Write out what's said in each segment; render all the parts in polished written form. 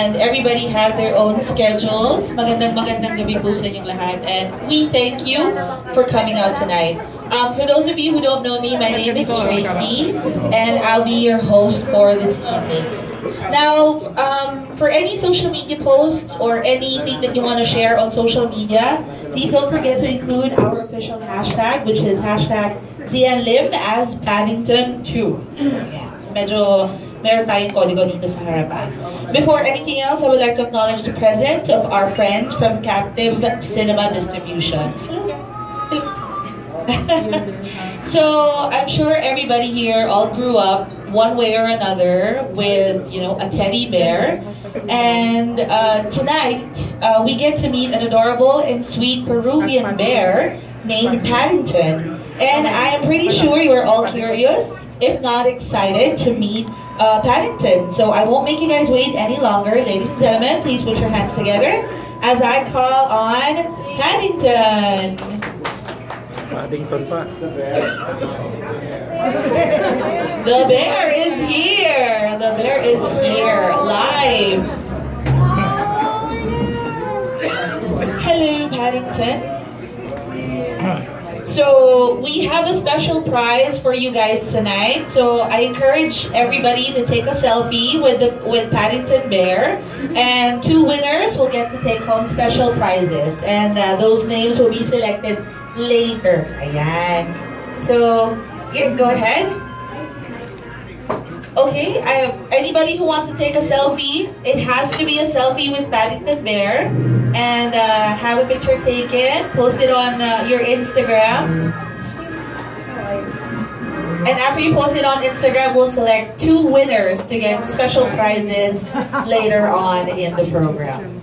and everybody has their own schedules. Magandang gabi po sa inyong lahat, and we thank you for coming out tonight. For those of you who don't know me, my name is Tracy, and I'll be your host for this evening. Now, for any social media posts or anything that you want to share on social media, please don't forget to include our official hashtag, which is hashtag Xian Lim as Paddington 2. Yeah, medyo meron tayong kodigo dito sa harapan. Before anything else, I would like to acknowledge the presence of our friends from Captive Cinema Distribution. So I'm sure everybody here all grew up one way or another with, you know, a teddy bear. And tonight we get to meet an adorable and sweet Peruvian bear named Paddington. And I am pretty sure you are all curious, if not excited, to meet Paddington. So I won't make you guys wait any longer. Ladies and gentlemen, please put your hands together as I call on Paddington. Paddington pa. The bear is here. The bear is here, live. Hello, Paddington. So we have a special prize for you guys tonight. So I encourage everybody to take a selfie with Paddington Bear, and 2 winners will get to take home special prizes, and those names will be selected later. Ayan. So yeah, go ahead. Okay, anybody who wants to take a selfie, it has to be a selfie with Paddington Bear, and have a picture taken, post it on your Instagram. And after you post it on Instagram, we'll select 2 winners to get special prizes later on in the program.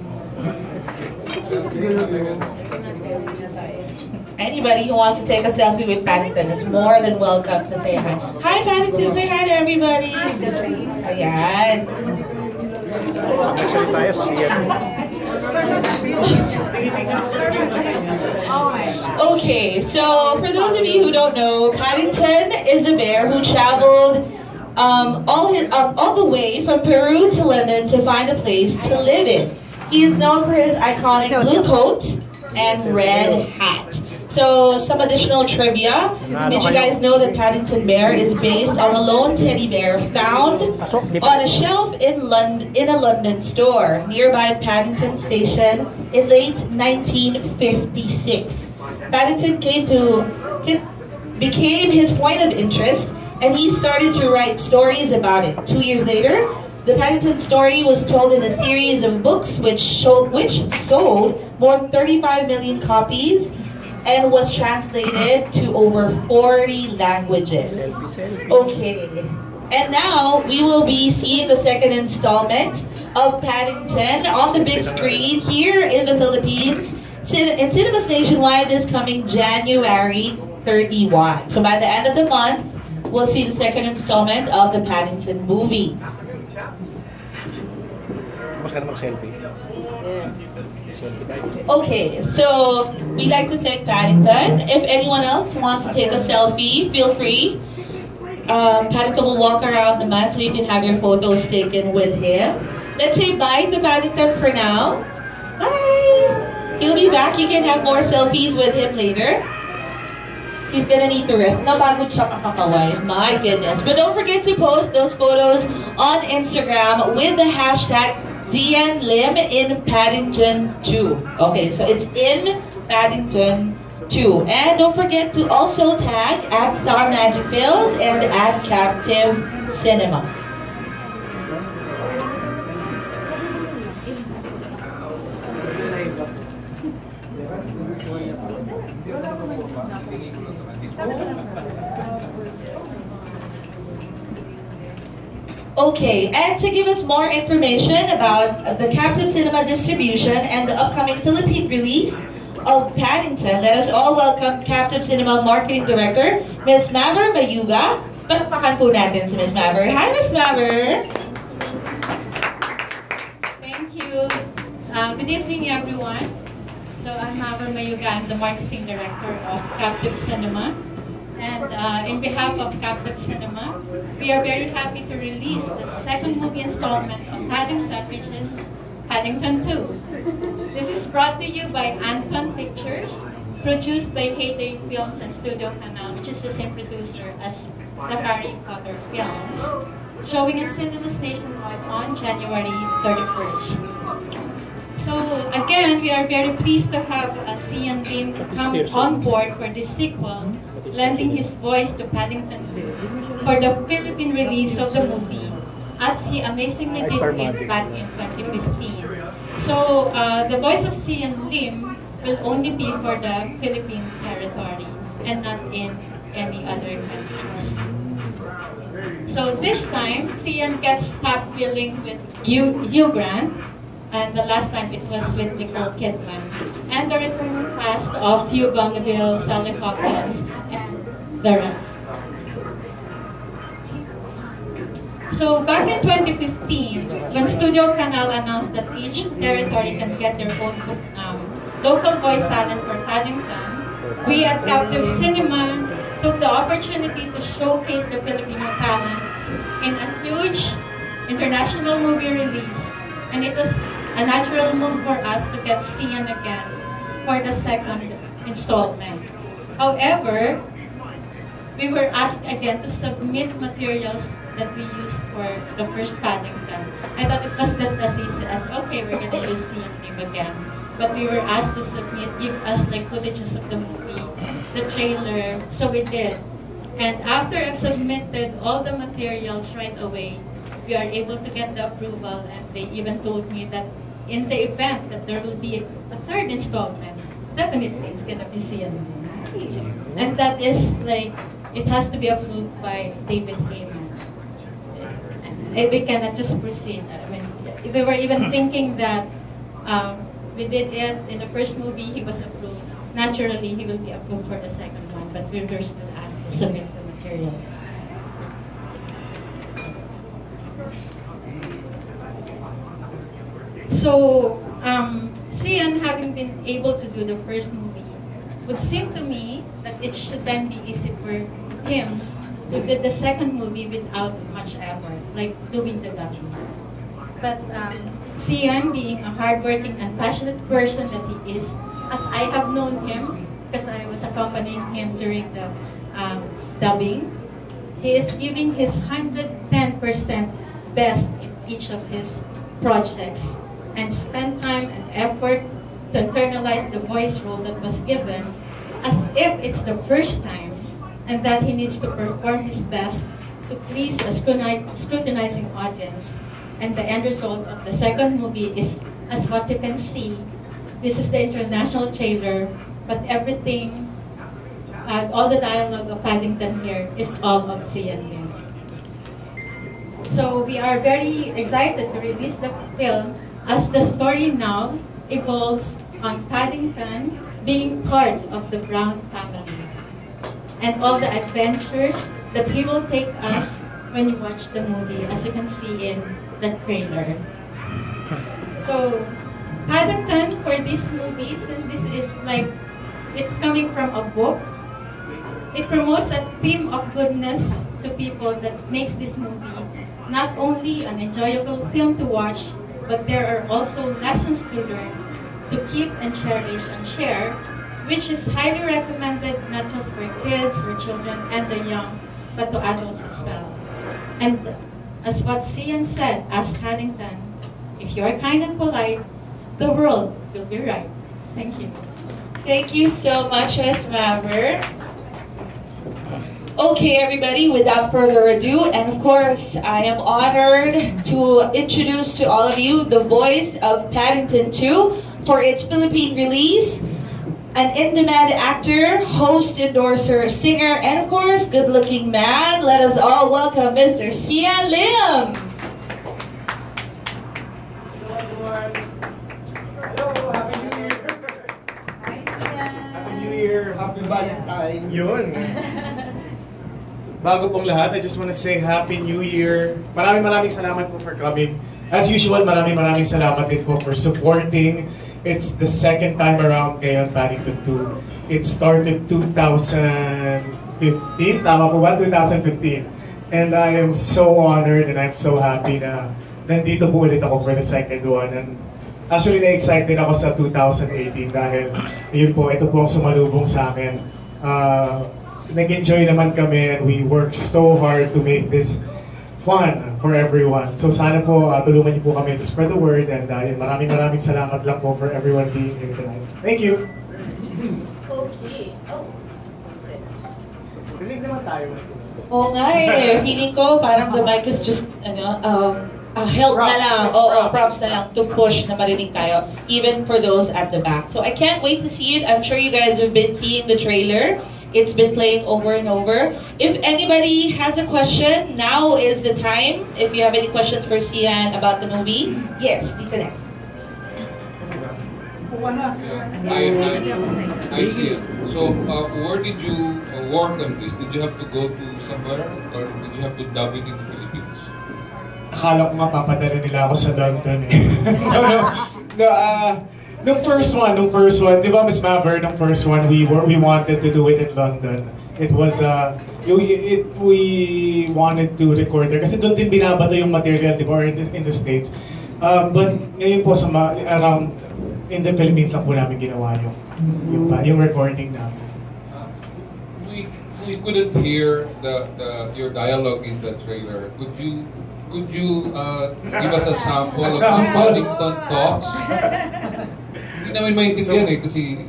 Anybody who wants to take a selfie with Paddington is more than welcome to say hi. Hi, Paddington! Say hi to everybody! Ayan. Okay, so for those of you who don't know, Paddington is a bear who traveled all the way from Peru to London to find a place to live in. He is known for his iconic blue coat and red hat. So, some additional trivia. Did you guys know that Paddington Bear is based on a lone teddy bear found on a shelf in a London store nearby Paddington Station in late 1956? Paddington became his point of interest, and he started to write stories about it. 2 years later, the Paddington story was told in a series of books which sold more than 35 million copies and was translated to over 40 languages. Okay, and now we will be seeing the second installment of Paddington on the big screen here in the Philippines, in cinemas nationwide this coming January 31. So by the end of the month, we'll see the second installment of the Paddington movie. Okay, so we'd like to thank Paddington. If anyone else wants to take a selfie, feel free. Paddington will walk around the mat so you can have your photos taken with him. Let's say bye to Paddington for now. Bye! He'll be back. You can have more selfies with him later. He's gonna need to rest. Napagod siya kakakaway. My goodness. But don't forget to post those photos on Instagram with the hashtag Xian Lim in Paddington 2. Okay, so it's in Paddington 2. And don't forget to also tag at Star Magic Films and at Captive Cinema. Okay, and to give us more information about the Captive Cinema distribution and the upcoming Philippine release of Paddington, let us all welcome Captive Cinema Marketing Director, Ms. Maver Mayuga. Palakpakan po natin si Ms. Maver. Hi, Ms. Maver! Thank you. Good evening, everyone. So I'm Maver Mayuga, I'm the Marketing Director of Captive Cinema. And in behalf of Captive Cinema, we are very happy to release the second movie installment of Paddington, which is Paddington 2. This is brought to you by Anton Pictures, produced by Heyday Films and Studio Canal, which is the same producer as the Harry Potter films, showing in cinemas nationwide on January 31st. So again, we are very pleased to have Xian Lim come on board for this sequel, lending his voice to Paddington 2 for the Philippine release of the movie, as he amazingly did it back in 2015. So the voice of Xian Lim will only be for the Philippine territory and not in any other countries. So this time, Xian gets top billing with Hugh Grant, and the last time it was with Nicole Kidman, and the returning cast of Hugh Bonneville, Sally Hawkins, and the rest. So back in 2015, when Studio Canal announced that each territory can get their own local voice talent for Paddington, we at Captive Cinema took the opportunity to showcase the Filipino talent in a huge international movie release, and it was a natural move for us to get Xian again for the second installment. However, we were asked again to submit materials that we used for the first Paddington. I thought it was just as easy as, okay, we're going to use Xian Lim again. But we were asked to submit, give us like footages of the movie, the trailer, so we did. And after I've submitted all the materials right away, we are able to get the approval, and they even told me that in the event that there will be a third installment, definitely it's going to be Xian Lim. And that is like, it has to be approved by David Heyman. And we cannot just proceed. I mean, we were even thinking that we did it in the first movie, he was approved. Naturally, he will be approved for the second one, but we were still asked to submit the materials. So, Xian, having been able to do the first movie, would seem to me that it should then be easy for him to do the second movie without much effort, like doing the dubbing. But Xian, being a hardworking and passionate person that he is, as I have known him, because I was accompanying him during the dubbing, he is giving his 110% best in each of his projects, and spend time and effort to internalize the voice role that was given as if it's the first time, and that he needs to perform his best to please a scrutinizing audience. And the end result of the second movie is, as what you can see, this is the international trailer, but everything, all the dialogue of Paddington here is all of Xian Lim. So we are very excited to release the film, as the story now evolves on Paddington being part of the Brown family, and all the adventures that he will take us when you watch the movie, as you can see in the trailer. So Paddington, for this movie, since this is like, it's coming from a book, it promotes a theme of goodness to people that makes this movie not only an enjoyable film to watch, but there are also lessons to learn, to keep and cherish and share, which is highly recommended not just for kids or children and the young, but to adults as well. And as what Xian said, as Paddington, if you're kind and polite, the world will be right. Thank you. Thank you so much, Ms. Mabber. Okay, everybody, without further ado, and of course, I am honored to introduce to all of you the voice of Paddington 2 for its Philippine release, an in-demand actor, host, endorser, singer, and of course, good-looking man. Let us all welcome Mr. Xian Lim. Hello, everyone. Hello, Happy New Year. Hi, Xian. Happy New Year. Happy Valentine. Yun. Bago pong lahat, I just want to say Happy New Year. Maraming salamat po for coming. As usual, maraming salamat din po for supporting. It's the second time around ngayon, Paddington 2. It started 2015, tama po ba? 2015. And I am so honored and I'm so happy na nandito po ulit ako for the second one. And actually, na-excited ako sa 2018 dahil yun po, ito po ang sumalubong sa akin. Nag-enjoy naman kami and we worked so hard to make this fun for everyone. So sana po tulungan niyo po kami to spread the word and maraming salamat lang po for everyone being here tonight. Thank you! Okay. Oh. Rinig naman tayo mas Oo nga eh. Feeling ko parang the mic is just, help na lang. Props na lang to push na marinig tayo. Even for those at the back. So I can't wait to see it. I'm sure you guys have been seeing the trailer. It's been playing over and over. If anybody has a question, now is the time. If you have any questions for Xian about the movie, yes, Tita Ness. I see it. So, where did you work on this? Did you have to go to somewhere, or did you have to dub it in the Philippines? Akala ko nga papadala nila ako sa London eh. Nung first one, di ba Miss Maver, nung first one, we wanted to do it in London. It was, we wanted to record there, kasi doon din binabato yung material, di ba, in the States. But ngayon po, around, in the Philippines lang po namin ginawa yung recording namin. We couldn't hear your dialogue in the trailer. Could you give us a sample of some Paddington talks? Hindi namin maintindihan kasi...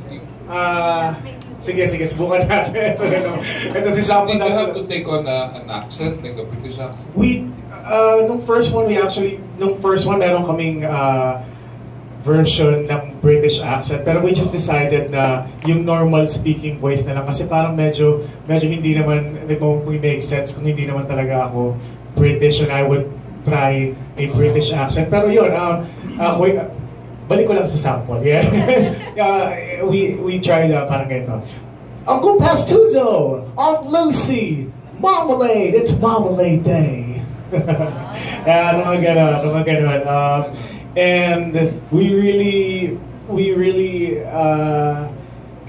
Sige, subukan natin. Ito si Sample. Did you have to take on an accent, like a British accent? Nung first one, meron kaming version ng British accent. Pero we just decided na yung normal speaking voice na lang. Kasi parang medyo hindi naman, make sense kung hindi naman talaga ako British and I would try a British accent. Pero yun, balik ko lang sa sample. Yes. We tried parang ganito. Uncle Pastuzo, Aunt Lucy, Marmalade, it's Marmalade Day. Mga ganon. And we really,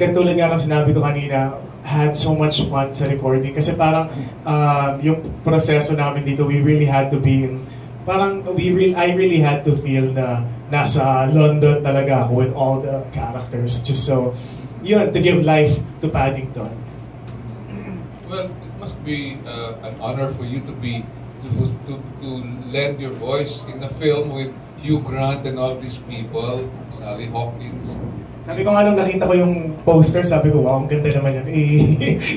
katulad nga ng sinabi ko kanina, had so much fun sa recording. Kasi parang yung proseso namin dito, we really had to be in, I really had to feel na nasa London talaga ako with all the characters. Just so, yun, to give life to Paddington. Well, it must be an honor for you to lend your voice in a film with Hugh Grant and all these people, Sally Hawkins. Sabi ko nga nung nakita ko yung poster, sabi ko, wow, ang ganda naman yan.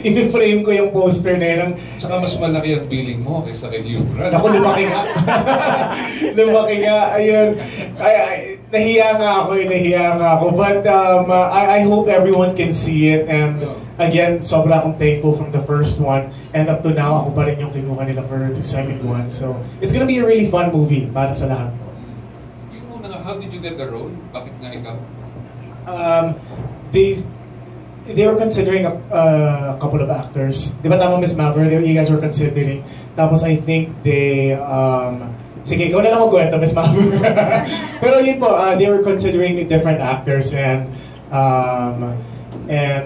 I-frame ko yung poster na yan. Saka mas malaki ang billing mo kaysa kay Hugh Grant. Ako, lumaki nga. Ayun. Nahiya nga ako. But I hope everyone can see it. And again, sobra akong thankful from the first one. And up to now, ako pa rin yung kinuha nila for the second one. So, it's gonna be a really fun movie para sa lahat. How did you get the role? Bakit nga ikaw? They were considering a couple of actors. Di ba tama, Miss Maver? You guys were considering. Tapos I think they... sige, ikaw na lang magkwento, Miss Maver. Pero yun po, they were considering different actors and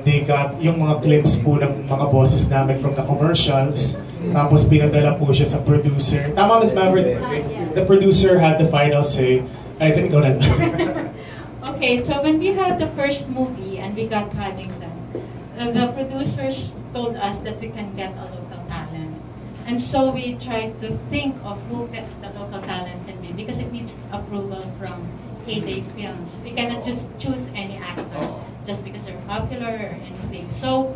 they got yung mga clips po ng mga bosses namin from the commercials. Tapos pinadala po siya sa producer. Tama, Miss Maver? The producer had the final say. I think ikaw na lang. Okay, so when we had the first movie and we got Paddington, the producers told us that we can get a local talent. And so we tried to think of who the local talent can be because it needs approval from A-Day Films. We cannot just choose any actor just because they're popular or anything. So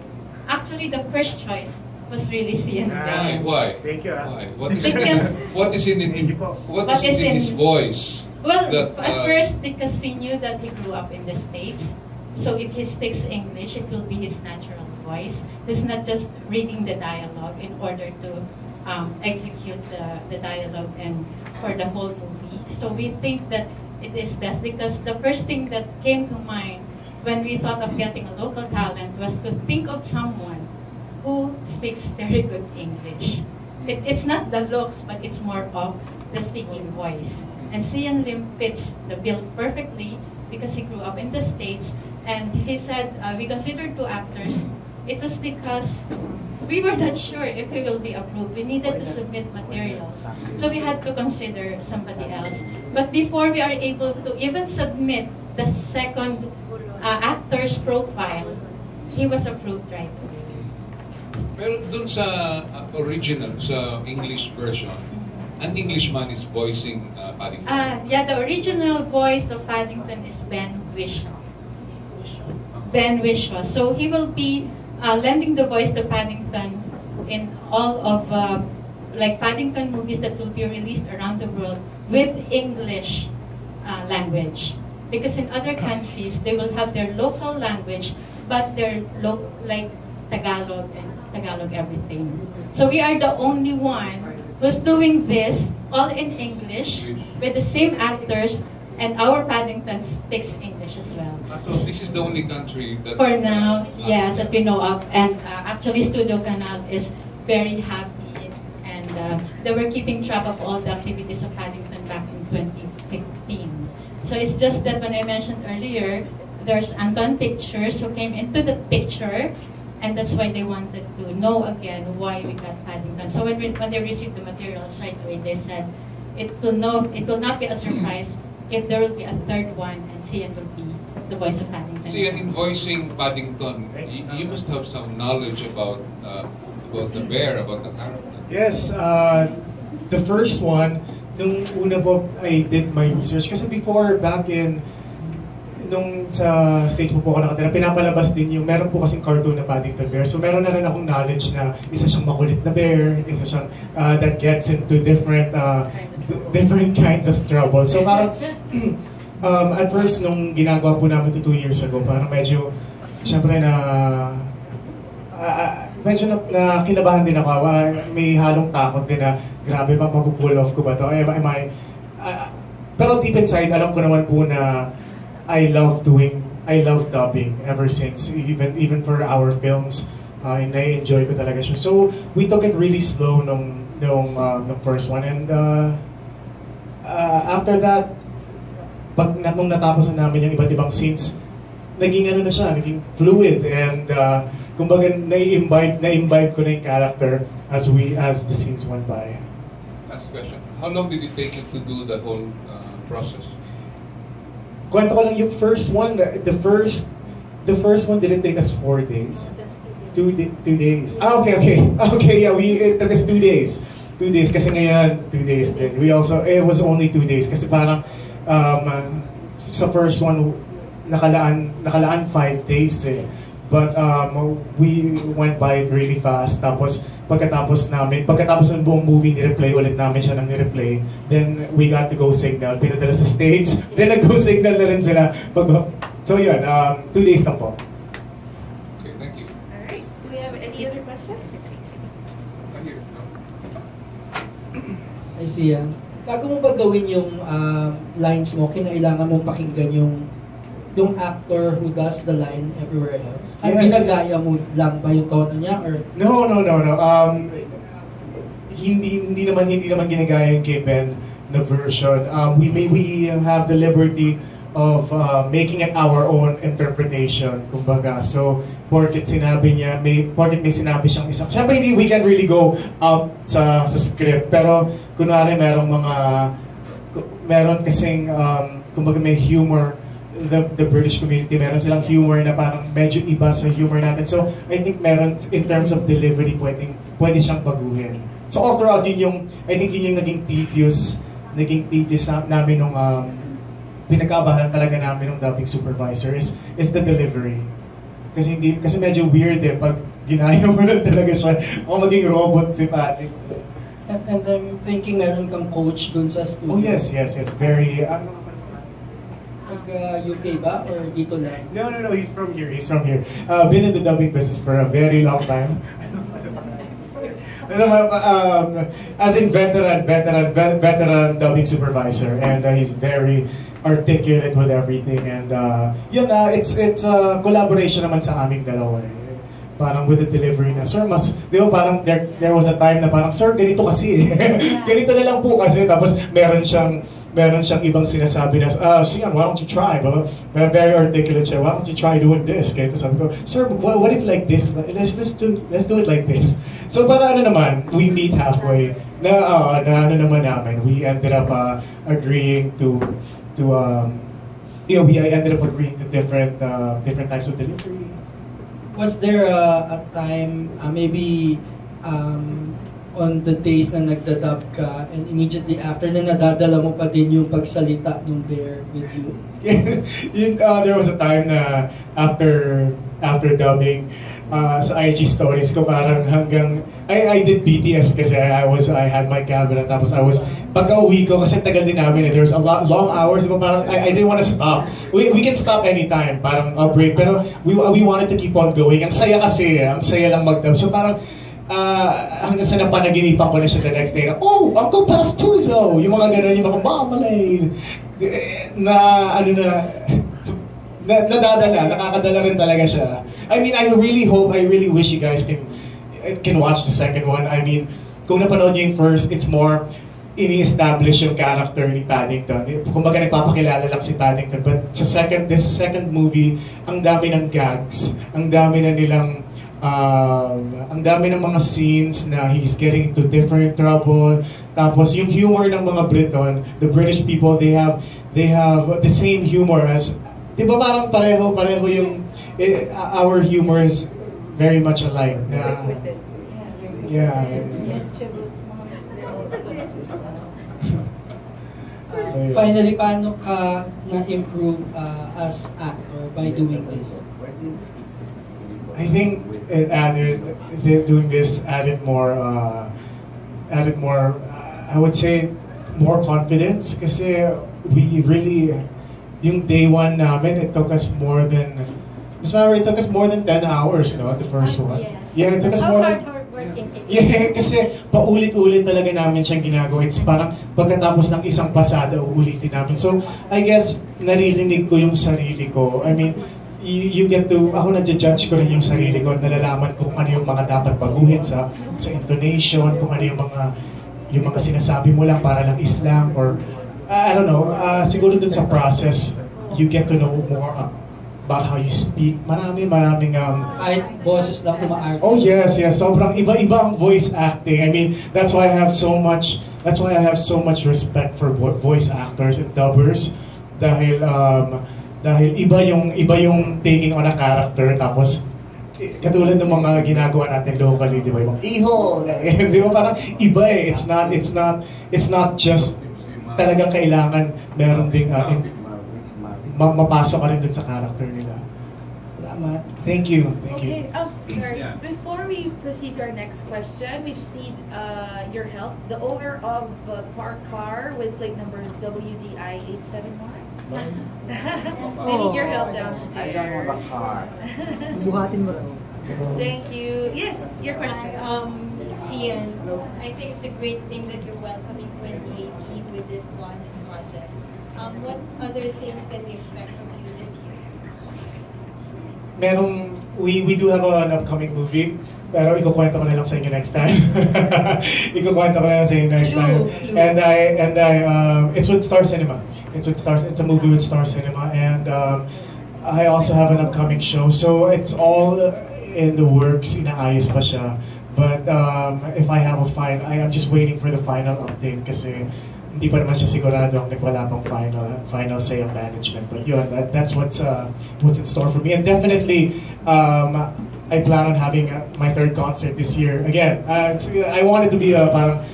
actually the first choice was really Xian Lim. Why? Thank you. Why? What is in his voice? Well, at first, because we knew that he grew up in the States, so if he speaks English, it will be his natural voice. He's not just reading the dialogue in order to execute the dialogue and for the whole movie. So we think that it is best because the first thing that came to mind when we thought of getting a local talent was to think of someone who speaks very good English. It's not the looks, but it's more of the speaking voice. And Xian Lim fits the bill perfectly because he grew up in the States. And he said, we considered two actors. It was because we were not sure if we will be approved. We needed to submit materials. So we had to consider somebody else. But before we are able to even submit the second actor's profile, he was approved right away. Pero dun sa original, sa English version, an Englishman is voicing Paddington. Yeah, the original voice of Paddington is Ben Whishaw. Ben Whishaw. So he will be lending the voice to Paddington in all of like Paddington movies that will be released around the world with English language. Because in other countries, they will have their local language, but they're like Tagalog and Tagalog everything. So we are the only one who's doing this all in English with the same actors, and our Paddington speaks English as well. So this is the only country that... For now, yes, that we know of. And actually, Studio Canal is very happy, and they were keeping track of all the activities of Paddington back in 2015. So it's just that when I mentioned earlier, there's Anton Pictures who came into the picture, and that's why they wanted to know again why we got Paddington. So when they received the materials right away, they said it will not be a surprise if there will be a third one, and Xian will be the voice of Paddington. Xian, in voicing Paddington, you must have some knowledge about the bear, about the character. Yes, the first one, nung una po I did my research, kasi before, back in, nung sa stage po ako nakatira, pinapalabas din yung, meron po kasing cartoon na Paddington Bear. So meron na rin akong knowledge na isa siyang makulit na bear, isa siyang that gets into different kinds of trouble. So parang, at first, nung ginagawa po namin 2 years ago, parang medyo, syempre medyo na kinabahan din ako. May halong takot din na, grabe pa, mapupull off ko ba ito? Pero deep inside, alam ko naman po na I love dubbing ever since, even for our films. Na-enjoy ko talaga siya. So we took it really slow nung first one, and after that, nung natapos na namin yung iba't ibang scenes, naging ano na siya, naging fluid, and kumbaga na-imbibe ko na yung character as the scenes went by. Last question. How long did it take you to do the whole process? Kwento ko lang yung first one. The first one didn't take us 4 days. Just 2 days. Okay, yeah, it took us 2 days. 2 days kasi ngayon 2 days din. It was only 2 days kasi parang sa first one nakalaan 5 days eh. But we went by it really fast. Tapos pagkatapos ng buong movie, ni-replay ulit namin siya ng ni-replay. Then we got to go signal. Pinadala sa States. Then nag-go signal na rin sila. So yun, 2 days lang po. Okay, thank you. Alright, do we have any other questions? Here. Ay, Xian, bago mo ba gawin yung lines mo, kinailangan mong pakinggan yung actor who does the line everywhere else? At Yes. ginagaya mo lang ba yung tono niya, or? No. Hindi naman ginagaya yung kay Ben na version. We have the liberty of making it our own interpretation, kumbaga. So, porket may sinabi siyang isang, syempre we can really go out sa script, pero kunwari meron kasing kumbaga may humor. The British community, meron silang humor na parang medyo iba sa humor natin. So, I think meron, in terms of delivery, pwede siyang baguhin. So, overall, I think yun yung naging tedious namin nung pinagkaabahan talaga namin ng dubbing supervisor is the delivery. Kasi medyo weird eh, pag ginaya mo lang talaga siya, o maging robot si Patrick. And I'm thinking meron kang coach dun sa studio. Oh yes, very, UK ba? Or dito lang? No, he's from here. Been in the dubbing business for a very long time. As in veteran dubbing supervisor, and he's very articulate with everything, and it's a collaboration naman sa aming dalawa. Parang with the delivery na, sir, di ba parang there was a time na parang, sir, ganito kasi ganito na lang po kasi, tapos meron siyang meron siyang ibang sinasabi na, Xian, why don't you try? Very articulate siya, why don't you try doing this? Kaya sabi ko, sir, what if like this? Let's do it like this. So para ano naman, we meet halfway. Na ano naman namin, we ended up agreeing to I ended up agreeing to different types of delivery. Was there a time, maybe on the days na nagdadub ka and immediately after na nadadala mo pa din yung pagsalita ng bear with you? There was a time na after dubbing, sa IG stories ko parang hanggang I did BTS kasi I had my camera tapos pagka-uwi ko kasi tagal din namin there was a long hours diba parang I didn't want to stop. We can stop anytime parang a break pero we wanted to keep on going. Ang saya kasi, ang saya lang mag-dub. So parang hanggang sa napanaginipan ko na siya the next day na, oh, Uncle Pastuzo! Yung mga gano'n, yung mga marmalade nakakadala rin talaga siya. I mean, I really wish you guys can watch the second one. I mean, kung napanood niyo yung first, it's more ini-establish yung character ni Paddington. Kumbaga nagpapakilala lang si Paddington. But sa this second movie, ang dami ng gags, ang dami na nilang ang dami ng mga scenes na he's getting into different trouble. Tapos yung humor ng mga Briton, the British people, they have the same humor as, di ba parang pareho yung, our humor is very much alike. Yeah. Finally, paano ka na-improve as actor by doing this? I think doing this added more, I would say, more confidence. Kasi we really, yung day one namin, it took us more than 10 hours, no? The first one. Yes. Yeah, it took us more than... Yeah, kasi paulit-ulit talaga namin siyang ginagawa. It's parang pagkatapos ng isang pasada, uulitin namin. So, I guess, naririnig ko yung sarili ko. I mean, you get to, ako na-judge ko rin yung sarili ko at nalalaman ko kung ano yung mga dapat baguhin sa intonation, kung ano yung mga sinasabi mo lang para lang islang, or I don't know, siguro dun sa process, you get to know more about how you speak. Maraming Kahit boses lang umaarte. Oh yes, sobrang iba-iba ang voice acting. I mean, that's why I have so much respect for voice actors and dubbers dahil iba yung taking on a character, tapos katulad ng mga ginagawa natin locally, di ba? Yung iho, di ba? Parang iba eh. It's not just talagang kailangan meron ding mapasok ka rin dun sa character nila. Salamat. Thank you. Okay, sorry. Before we proceed to our next question, we just need your help. The owner of Park Car with plate number WDI 871. We need your help downstairs. I don't have a car. Buhatin mo raw. Thank you. Yes, your question. Xian, I think it's a great thing that you're welcoming 2018 with this project. What other things can we expect from you this year? We do have an upcoming movie, pero ikukwento ko na lang sa inyo next time. And it's with Star Cinema. It's a movie with Star Cinema, and I also have an upcoming show. So it's all in the works, inaayos pa siya. But if I have I'm just waiting for the final update kasi hindi pa naman siya sigurado hanggang wala pang final say of management. But yun, that's what's in store for me. And definitely, I plan on having my third concert this year. Again, I want it to be parang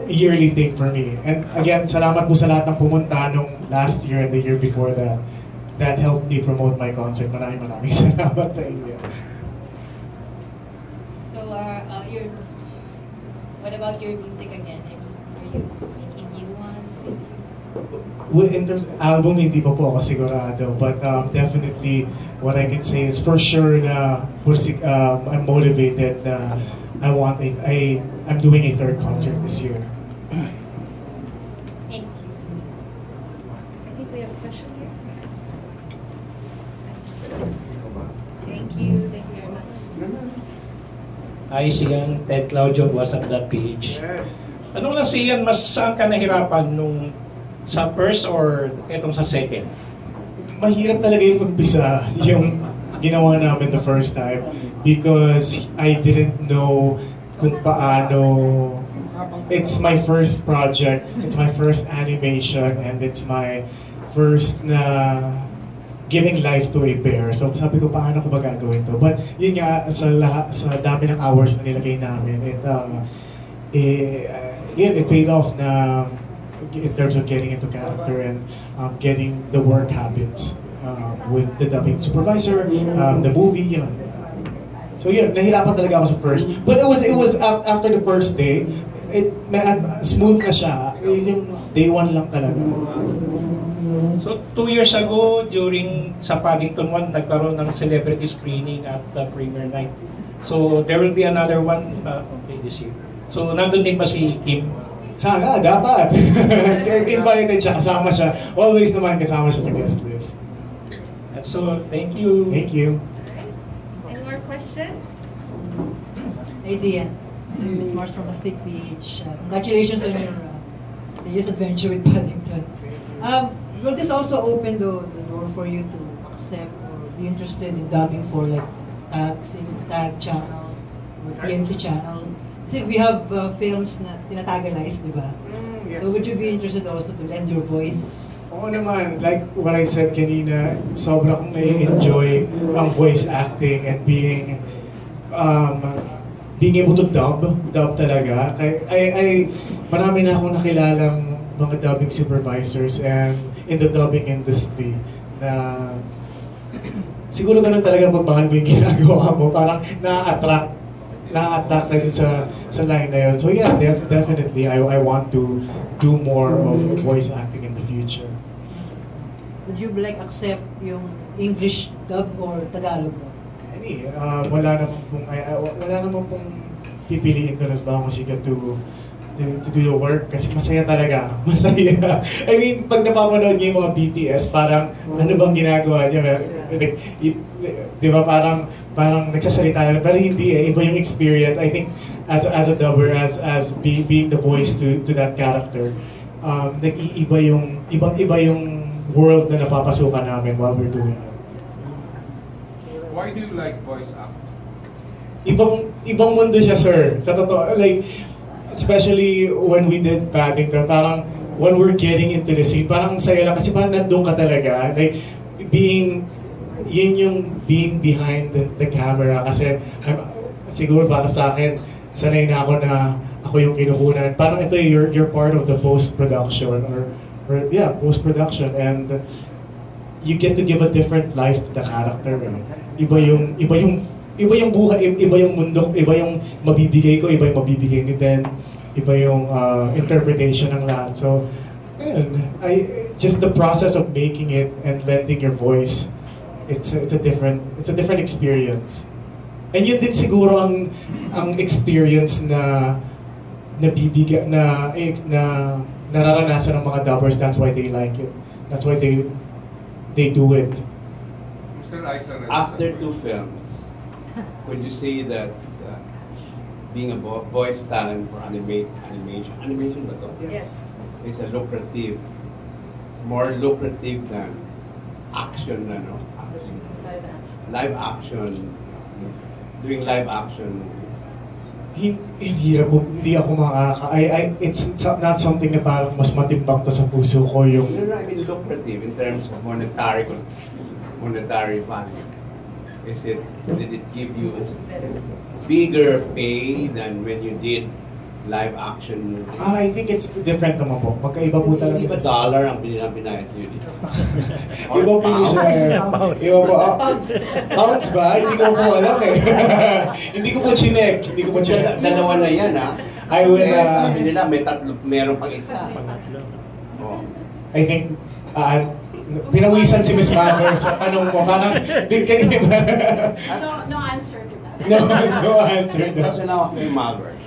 yearly thing for me. And again, salamat po sa lahat ng pumunta nung last year and the year before that helped me promote my concert. Maraming salamat sa inyo. So, what about your music again? I mean, are you making new ones this year? Well, in terms of album, hindi pa po ako sigurado. But definitely, what I can say is for sure na I'm motivated na I'm doing a third concert this year. Thank you. I think we have a question here. Thank you very much. Hi, Xian, Ted Claudio, Wazzup.PH. Yes. Ano lang, Xian, mas saan ka nahirapan nung Sa first or itong sa second? Mahirap talaga yung umpisa, yung ginawa namin the first time because I didn't know kung paano. It's my first project, it's my first animation, and it's my first na giving life to a bear. So sabi ko, paano ko ba gagawin to? But yun nga, sa dami ng hours na nilagay namin, it paid off na in terms of getting into character and getting the work habits with the dubbing supervisor, the movie, yun. So yun, nahirapan talaga ako sa first. But it was after the first day, smooth na siya. Yung day one lang talaga. So 2 years ago, during sa Paddington 1, nagkaroon ng celebrity screening at the premiere night. So there will be another one this year. So nandun din ba si Kim? Sana, dapat. Invited siya, kasama siya. Always naman kasama siya sa guest list. So thank you. Thank you. Any more questions? Hey Xian, Ms. Mars from Wazzup.PH. Congratulations on your latest adventure with Paddington. Will this also open the door for you to accept or be interested in dubbing for like tag channel or PMC channel? See, we have films na tinatagalize, di ba? Yes, so would you be interested also to lend your voice? Oo naman, like what I said kanina, sobrang nai-enjoy ang voice acting and being able to dub talaga. Marami na akong nakilalang mga dubbing supervisors and in the dubbing industry na siguro ganun talaga pag mahal mo yung ginagawa mo, parang na-attract tayo sa line na yun. So yeah, definitely I want to do more of voice acting in the future. Would you like accept yung English dub or Tagalog dub? Wala namang pong pipiliin ko as long as you get to do your work kasi masaya talaga. Masaya. I mean, pag napapanood niyo yung mga BTS, parang ano bang ginagawa niya? Di ba parang nagsasalita na, pero hindi iba yung experience. I think as a dubber, as being the voice to that character, nag-iiba yung world na napapasukan namin while we're doing it. Why do you like voice acting? Ibang mundo siya, sir. Sa totoo, like, especially when we did Paddington, parang when we're getting into the scene, parang saya lang kasi parang nandun ka talaga. Like, being behind the camera kasi siguro para sa akin, sanay na ako yung kinukunan. Parang ito, you're part of the post-production or post-production, and you get to give a different life to the character. Iba yung buhay, iba yung mundo, iba yung mabibigay ko, iba yung mabibigay ni Ben, iba yung interpretation ng lahat. So, just the process of making it and lending your voice, it's a different experience. And yun din siguro ang experience na nararanasan ng mga dubbers. That's why they like it. That's why they do it. After 2 films, would you say that being a voice talent for animation ba to? Yes. Is a more lucrative than action, live action, doing live action? Hirap po, hindi ako it's not something na parang mas matimbang to sa puso ko yung... No, I mean lucrative in terms of monetary value. Did it give you bigger pay than when you did live action movies? I think it's different naman po. Magkaiba po talaga. Hindi ba dollar ang binayad sa'yo dito? Iba po yung iba po. Pounds ba? Hindi ko po alam eh. Hindi ko po chinek. Dalawa na yan, ha? I will... Sabi nila, meron pang isa. Oh. I think... pinawisan si Miss Mother sa tanong mo. Parang... No answer to that. No answer to that. Kasi now, kay Mother.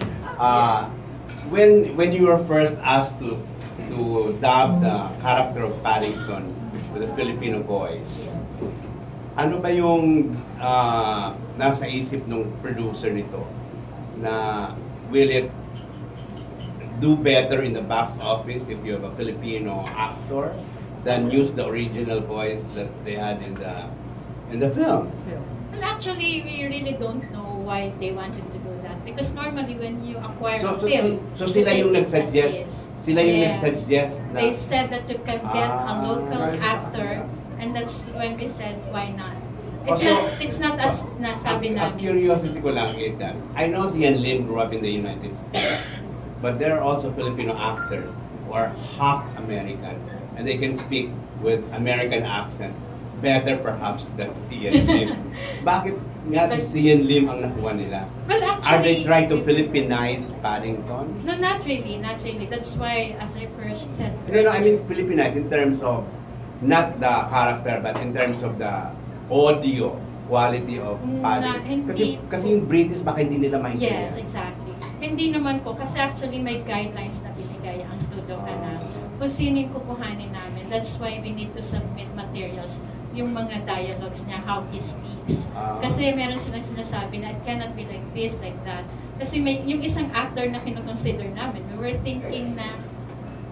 When you were first asked to dub the character of Paddington with the Filipino voice, ano ba yung nasa isip ng producer nito na will it do better in the box office if you have a Filipino actor than use the original voice that they had in the film? Well, actually, we really don't know why they wanted to do that. Because normally when you acquire a film, so sila yung nagsuggest. Sila yung nagsuggest na. They said that you can get a local actor, and that's when we said, why not? It's not as nasabi namin. Ang curiosity ko lang is that I know Xian Lim grew up in the United States, but there are also Filipino actors who are half American, and they can speak with American accent better perhaps than Xian Lim. Bakit nga si Xian Lim ang nakuha nila? Well, actually, are they trying to Filipinize Paddington? No, not really, not really. That's why, as I first said. No, I mean Filipinize in terms of not the character, but in terms of the audio quality of Paddington. Kasi yung British baka hindi nila maintindihan. Yes, exactly. Hindi naman po, kasi actually may guidelines na binigay ang studio canal kung sino yung kukuhanin namin. That's why we need to submit materials, yung mga dialogues niya, how he speaks. Kasi meron silang sinasabi na it cannot be like this, like that. Kasi may, yung isang actor na kinoconsider namin, we were thinking na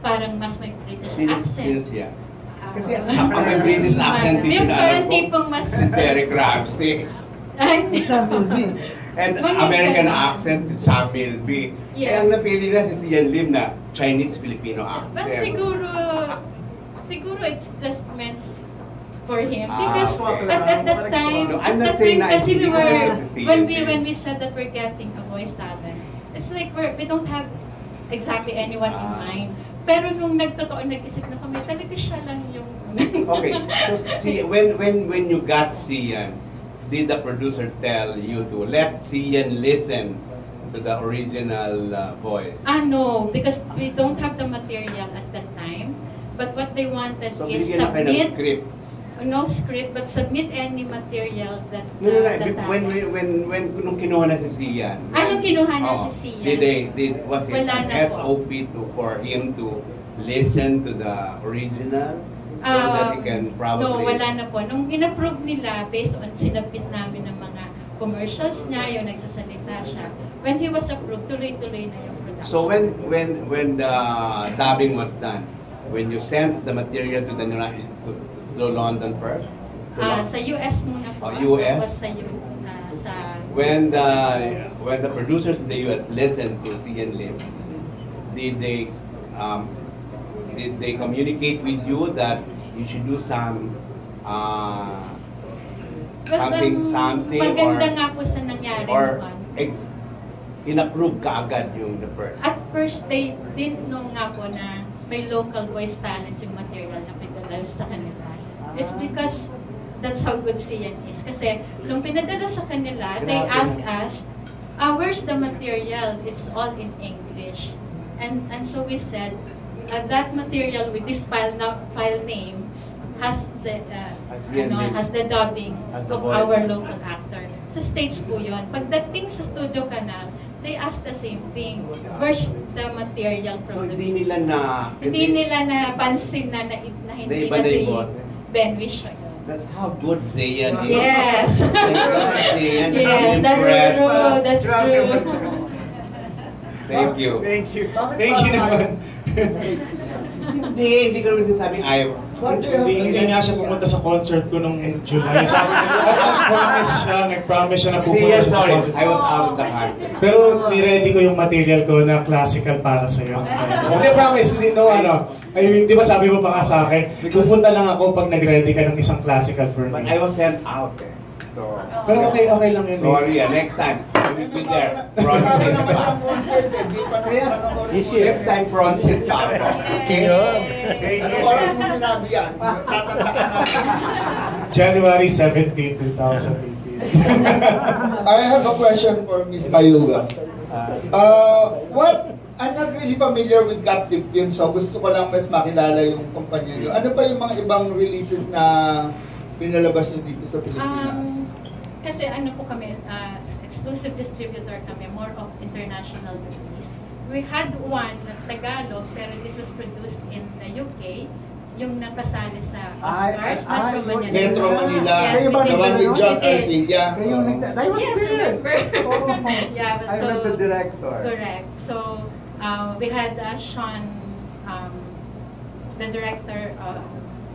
parang mas may British accent. Sino siya? Kasi ang may British accent din yung parang tipong mas... Terry Crabsey. And American accent si Sam Milby. Yes. Kaya ang napili na si Xian Lim na Chinese-Filipino accent. But siguro it's just meant for him because at that time, kasi we were when we said that we're getting a voice talent, it's like we don't have exactly anyone in mind. Pero nung nag-isip na kami, talaga siya lang yung... Okay, so see, when you got Xian, did the producer tell you to let Xian listen to the original voice? No, because we don't have the material at that time. But what they wanted is submit... No script, but submit any material that... When nung kinuha na si Xian... Nung kinuha na si Xian? Was it an SOP for him to listen to the original? So that he can probably... No, wala na po. Nung in-approve nila, based on sinabit namin ng mga commercials niya, yung nagsasalita siya. When he was approved, tuloy-tuloy na yung production. So when the dubbing was done, when you sent the material to to London first? Sa US muna po. US? Was sa when the producers in the US listened to Xian Lim, did they communicate with you that you should do some something maganda nga po sa nangyari naman. In-approve ka agad yung the first? At first, they didn't know nga po na may local voice talent yung material na pinadala sa kanila. It's because that's how good Xian is. Kasi nung pinadala sa kanila, they asked us, where's the material? It's all in English. And so we said, that material with this file name has the dubbing of our local actor. Sa States po yun. Pagdating sa studio canal, they asked the same thing. Where's the material from the hindi nila napansin na hindi na si Ben Wish. That's how good Xian is. Yes. Yes, that's true. Thank you. Thank you naman. Hindi ko naman sinasabing ayaw. Hindi nga siya pumunta sa concert ko nung July. Nag-promise siya na pupunta siya sa concert. I was out of the country. Pero ni-ready ko yung material ko na classical para sa'yo. Hindi, promise, hindi, no, ay, di ba sabi mo pa nga sa akin, pupunta lang ako pag nag-ready ka ng isang classical for me. But I was sent out eh. So, pero okay lang yun. Sorry, next time. We will be there. Front seat. Next time, front seat pa ako. Okay? January 17, 2018. I have a question for Ms. Mayuga. I'm not really familiar with Captive Films, so gusto ko lang mas makilala yung kumpanya nyo. Ano pa yung mga ibang releases na pinalabas nyo dito sa Pilipinas? Kasi ano po kami, exclusive distributor kami, more of international movies. We had one na Tagalog, pero this was produced in the UK, yung napasali sa Oscars, not from Manila. Metro Manila, yes, the one with John Arcilla. Yes, remember. Yeah, I met the director. Correct. So, We had Xian, the director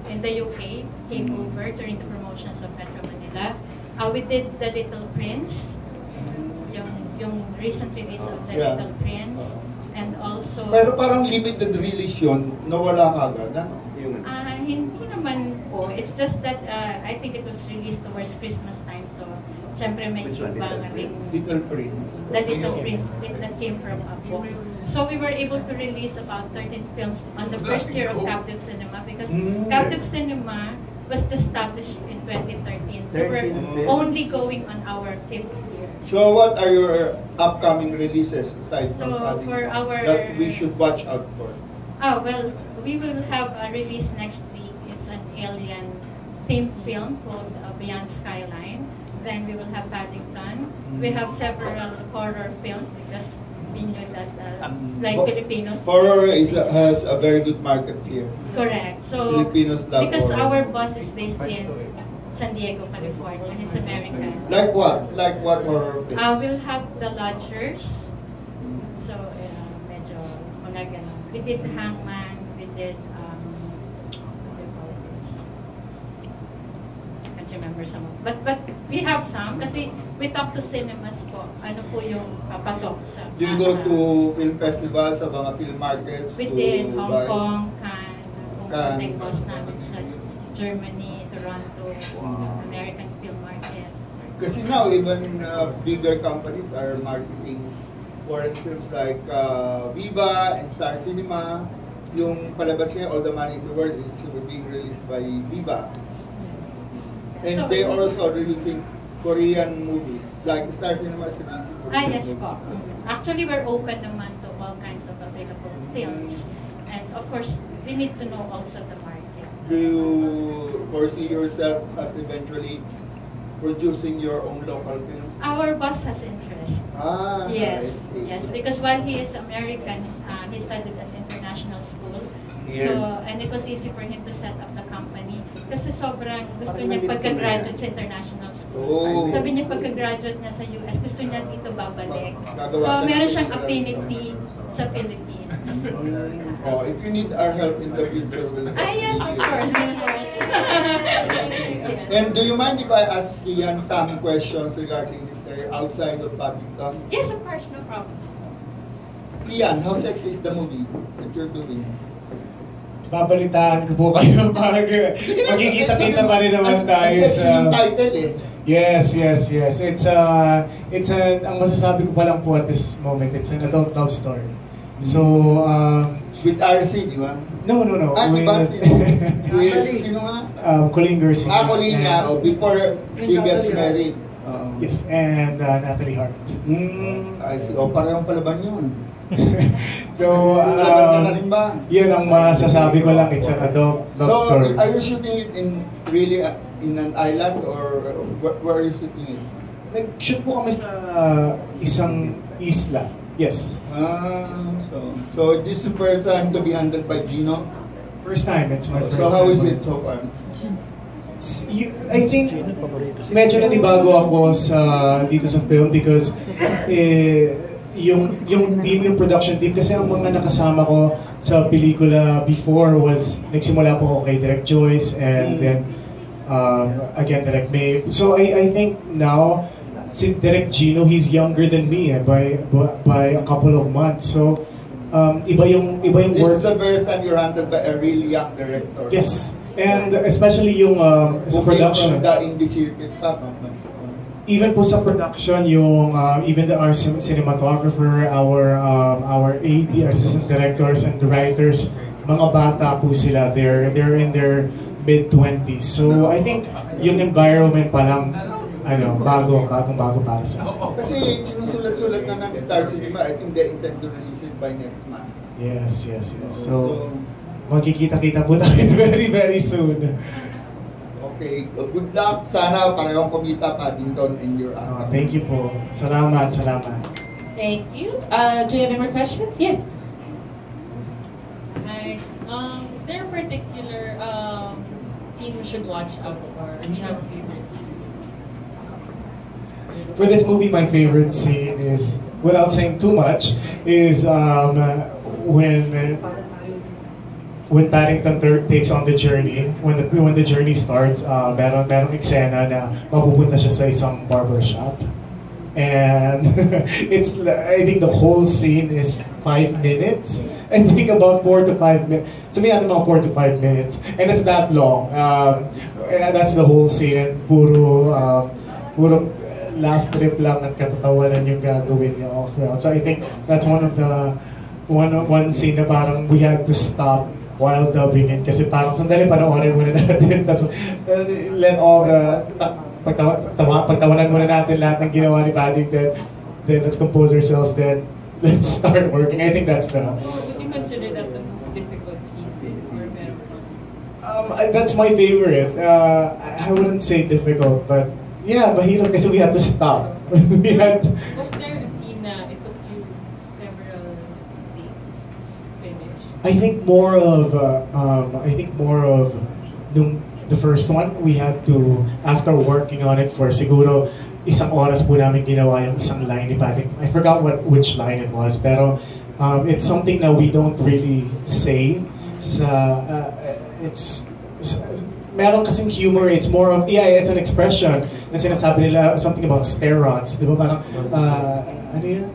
in the UK, came over during the promotions of Metro Manila. We did The Little Prince, yung recent release of The Little Prince, and also... Pero parang limited release yun, nawala kagad, ano? Hindi naman po. It's just that I think it was released towards Christmas time, so syempre may ibang Little Prince. The Little Prince that came from Apo. So we were able to release about 13 films on the first year of Captive Cinema because Captive Cinema was established in 2013. So we're only going on our 5th year. So what are your upcoming releases aside So from for our... that we should watch out for? Well, we will have a release next week. It's an alien themed film called Beyond Skyline. Then we will have Paddington. We have several horror films because we knew that like Filipinos. Horror has a very good market here. Correct. So Filipinos love because horror. our boss is based in San Diego, California. He's American. Like what? Like what horror films? We'll have The Lodgers. So medyo mga ganun. We did Hangman. We did remember some of, but we have some kasi we talk to cinemas po. Ano po yung papatok sa... Do you go to film festivals sa mga film markets? We did Hong Kong, Cannes, yung boss namin sa Germany, Toronto, American Film Market. Kasi now even bigger companies are marketing foreign films like Viva and Star Cinema. Yung palabas ngayon, All the Money in the World is being released by Viva. And So, they also releasing Korean movies, like Star Cinema is releasing Korean yes movies. po. Actually, we're open naman to all kinds of available films. And of course, we need to know also the market. Do you foresee yourself as eventually producing your own local films? Our boss has interest. Yes, I see. yes. Because while he is American, he studied at international school. Yeah. So, and it was easy for him to set up the company. Kasi sobrang gusto niya pagka-graduate sa international school. Sabi niya pagka-graduate niya sa US, gusto niya dito babalik. So, meron siyang affinity sa Philippines. If you need our help in the future, we'll Yes, of course. And do you mind if I ask Xian some questions regarding his career outside of Paddington? Yes, of course, no problem. Xian, how sexy is the movie that you're doing? Babalitaan ko po kayo pag magkikita-kita pa rin naman tayo sa... title eh. Yes. It's ang masasabi ko pa lang po at this moment, it's an adult love story. So, with RC, di ba? No. Di ba? Sino nga? Colleen Gerson. Colleen nga, before she gets married. Yes, and Natalie Hart. I see. Parehong palaban yun. So, yun ang masasabi ko lang, it's an adult love story. So, are you shooting it in an island or where are you shooting it? Nag-shoot po kami sa isang isla. Yes. So this is the first time to be handled by Gino? First time, it's my first time. So how is it so far? I think medyo nanibago ako dito sa film because yung team, yung production team, kasi ang mga nakasama ko sa pelikula before was, nagsimula po ako kay Direk Joyce and then again Direk May. So I think now, si Direk Gino, he's younger than me by a couple of months. So iba yung work. This is the first time you're handled by a really young director. Yes, and especially yung sa production. From the indie circuit pa. Even po sa production, yung even our cinematographer, our AD, our assistant directors and the writers, mga bata po sila. They're in their mid-20s. So I think yung environment pa lang bagong para sa akin. Kasi sinusulat-sulat na ng Star Cinema, I think they intend to release it by next month. Yes. So magkikita-kita po tayo very, very soon. Okay, good luck. Sana parehong kumita Paddington in your account. Thank you po. Salamat. Thank you. Do you have any more questions? Yes. Hi. Is there a particular scene we should watch out for? Or do you have a favorite scene? For this movie, my favorite scene is without saying too much, is when Paddington takes on the journey, when the journey starts, merong eksena na mapupunta siya sa isang barbershop. And I think the whole scene is 5 minutes. I think about 4 to 5 minutes. Sabihin natin mga 4 to 5 minutes. And it's that long. That's the whole scene. And puro laugh trip lang at katatawanan yung gagawin niya all throughout. So I think that's one one scene na parang we had to stop while dubbing it. Kasi parang sandali panoorin muna natin. Tapos let all the pagtawanan muna natin lahat ng ginawa ni Paddington, then let's compose ourselves, then let's start working. I think that's the... Would you consider that the most difficult scene? Or that's my favorite. I wouldn't say difficult, but yeah, mahirap kasi we had to stop. Was there a scene na it took you several days to finish? I think more of the first one, we had to, after working on it for siguro isang oras po namin ginawa yung isang line ni Paddington. I forgot which line it was, pero it's something that we don't really say. Meron kasing humor, it's more of, it's an expression na sinasabi nila, something about steroids, di ba parang, ano yan?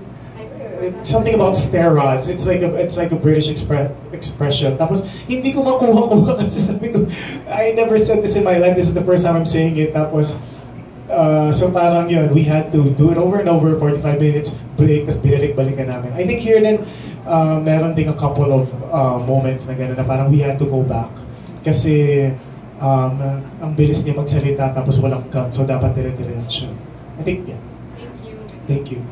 Something about steroids. It's like a British expression. Tapos hindi ko makuha kasi sabi ko, I never said this in my life. This is the first time I'm saying it. Tapos so parang yun, we had to do it over and over, 45 minutes break, tapos binalik-balikan namin. I think here then meron ding a couple of moments na gano'n na parang we had to go back kasi ang bilis niya magsalita tapos walang cut, so dapat dire-diretso. I think yeah. Thank you.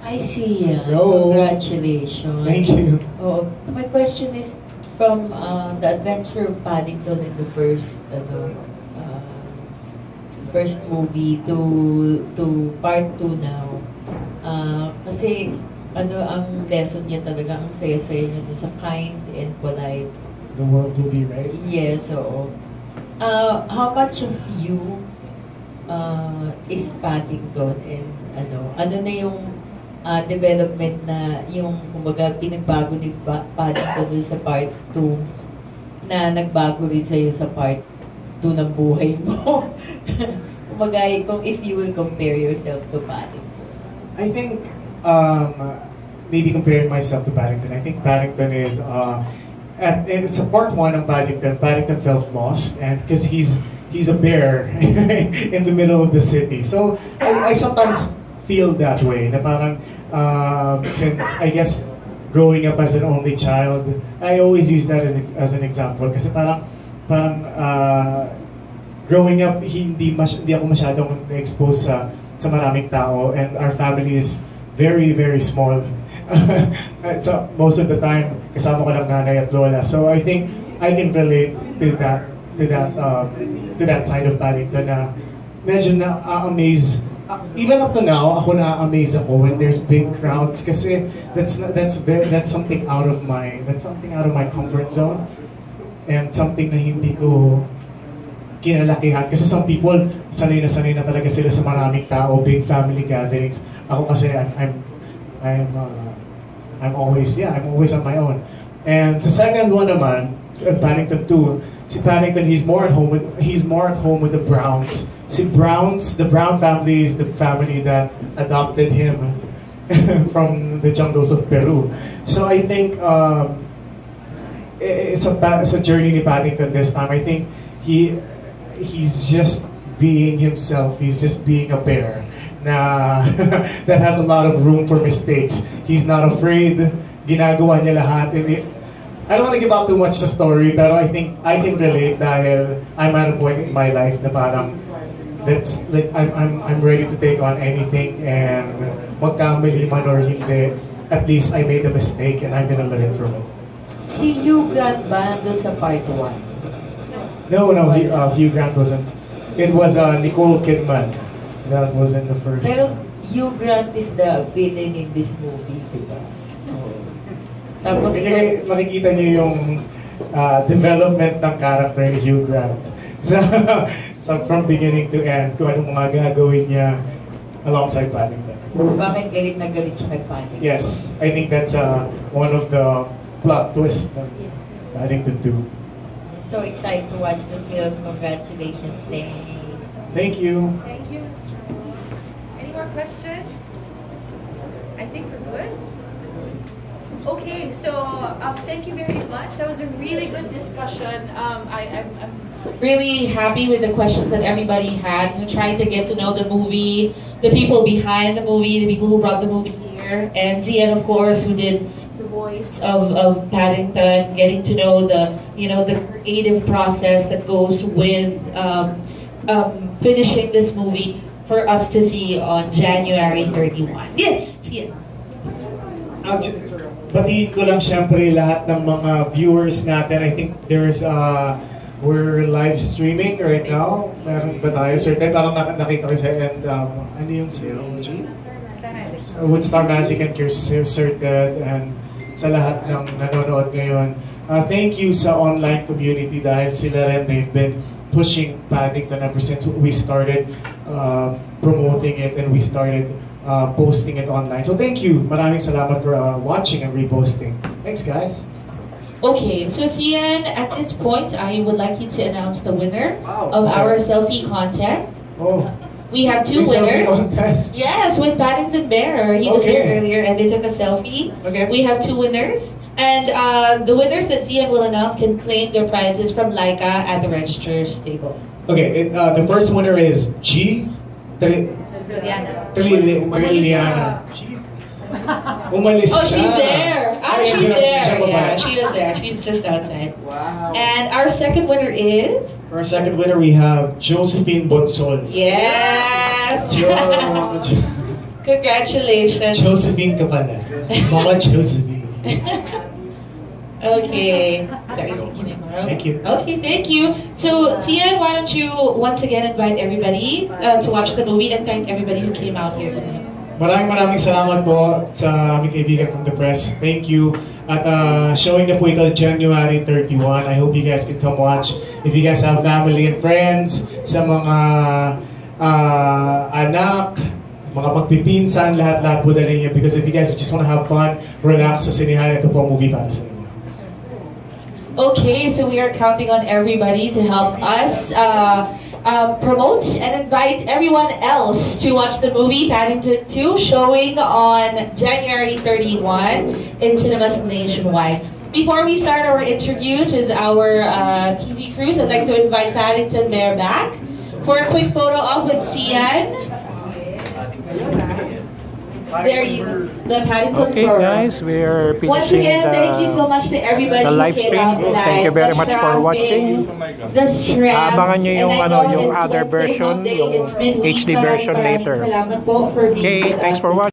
I see. Hello. Congratulations. Thank you. Oh, my question is from the adventure of Paddington in the first movie to part 2 now. Kasi ang lesson niya talaga, ang saya-saya niya sa kind and polite. The world will be right. Yes, oo. How much of you is Paddington and ano na yung development na yung kumbaga pinagbago ni Paddington sa part 2 na nagbago rin sa'yo sa part 2 ng buhay mo? Kumbaga, if you will compare yourself to Paddington. I think, maybe comparing myself to Paddington, I think Paddington is, it's a part 1 ng Paddington felt lost, and because he's a bear in the middle of the city. So, I sometimes feel that way, na parang, since I guess growing up as an only child, I always use that as an example kasi parang growing up hindi ako masyadong exposed sa maraming tao, and our family is very very small. So most of the time kasama ko lang nanay at lola, so I think I can relate to that side of Paddington na medyo na-amaze. Even up to now, ako na-amaze ako when there's big crowds kasi that's something out of my comfort zone, and something na hindi ko kinalakihan kasi some people sanay na talaga sila sa maraming tao, big family gatherings. Ako kasi I'm always on my own. And sa second one naman, Paddington 2, si Paddington he's more at home with the Browns. The Brown family is the family that adopted him from the jungles of Peru. So I think it's a journey ni Paddington this time. I think he's just being himself. He's just being a bear that has a lot of room for mistakes. He's not afraid. Ginagawa niya lahat. I don't want to give out too much sa story, pero I think I can relate dahil I'm at a point in my life na parang that's like I'm ready to take on anything, and magkamali man or hindi, at least I made a mistake and I'm gonna learn from it. Si Hugh Grant ba nandun sa part 1? No, Hugh Grant wasn't. It was Nicole Kidman that was in the first. Pero Hugh Grant is the villain in this movie, diba? Tapos makikita niyo yung development ng character ni Hugh Grant. So from beginning to end, kung anong mga gagawin niya, alongside Paddington. Bakit galit na galit siya kay Paddington? Yes, I think that's one of the plot twists of Paddington 2. So excited to watch the film. Congratulations, Thank you. Thank you, Mr. Any more questions? I think we're good. Okay, so thank you very much. That was a really good discussion. I'm really happy with the questions that everybody had. Trying to get to know the movie, the people behind the movie, the people who brought the movie here, and Xian, of course, who did the voice of Paddington. Getting to know the creative process that goes with finishing this movie for us to see on January 31. Yes, Xian. Batiin ko lang siyempre lahat ng mga viewers natin. I think we're live streaming right now. Meron ba tayo? Certain, parang nakita ko sa and ano yung sa'yo? With Star Magic and Certain and sa lahat ng nanonood ngayon. Thank you sa online community dahil sila rin, they've been pushing Paddington ever since we started promoting it and we started posting it online. So thank you. Maraming salamat for watching and reposting. Thanks, guys. Okay, so Xian, at this point, I would like you to announce the winner of our selfie contest. Oh. We have two winners. Yes, with Paddington Bear. He was here earlier and they took a selfie. Okay. We have two winners. And the winners that Xian will announce can claim their prizes from Laika at the registrar's table. Okay, the first winner is Trilliana. Umalis Oh, she's ka. there. Oh, she's there. Yeah, she is there. She's just outside. Wow. And our second winner is? For our second winner, we have Josephine Bonsol. Yes. Congratulations. Josephine ka pala. Mama Josephine. Okay. Thank you. Okay, thank you. So, Xian, why don't you once again invite everybody to watch the movie and thank everybody who came out here tonight. Maraming salamat po sa aming kaibigan from the press. Thank you. At showing na po ito January 31. I hope you guys can come watch. If you guys have family and friends, sa mga anak, mga magpipinsan, lahat-lahat po dalhin niyo. Because if you guys just want to have fun, relax sa sinihan, ito po ang movie para sa inyo. Okay, so we are counting on everybody to help us promote and invite everyone else to watch the movie Paddington 2 showing on January 31 in cinemas nationwide. Before we start our interviews with our TV crews, I'd like to invite Paddington Bear back for a quick photo op with Xian. There you go. The Paddington Okay, Bear. guys, we're finishing Once again, thank you so much to everybody the live who came stream. out tonight. Thank you very The much for traffic, watching. The stress. Abangan nyo yung, And I know yung it's other Wednesday, version, Monday, yung it's midweek. HD version Maraming later. salamat po for being Okay, with thanks us for this watching.